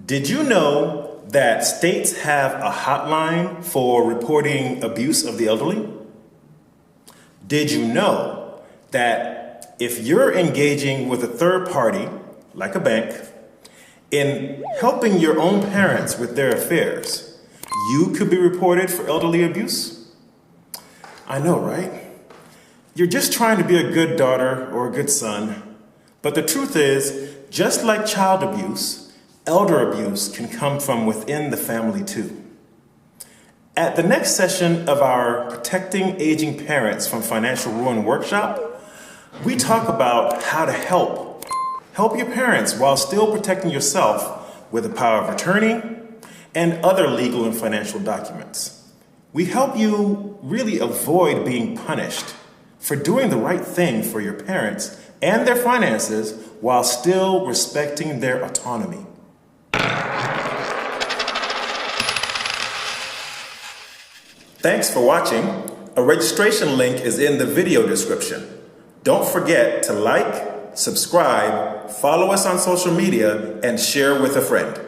Did you know that states have a hotline for reporting abuse of the elderly? Did you know that if you're engaging with a third party, like a bank, in helping your own parents with their affairs, you could be reported for elderly abuse? I know, right? You're just trying to be a good daughter or a good son, but the truth is, just like child abuse, elder abuse can come from within the family too. At the next session of our Protecting Aging Parents from Financial Ruin workshop, we talk about how to help your parents while still protecting yourself with the power of attorney and other legal and financial documents. We help you really avoid being punished for doing the right thing for your parents and their finances while still respecting their autonomy. Thanks for watching. A registration link is in the video description. Don't forget to like, subscribe, follow us on social media, and share with a friend.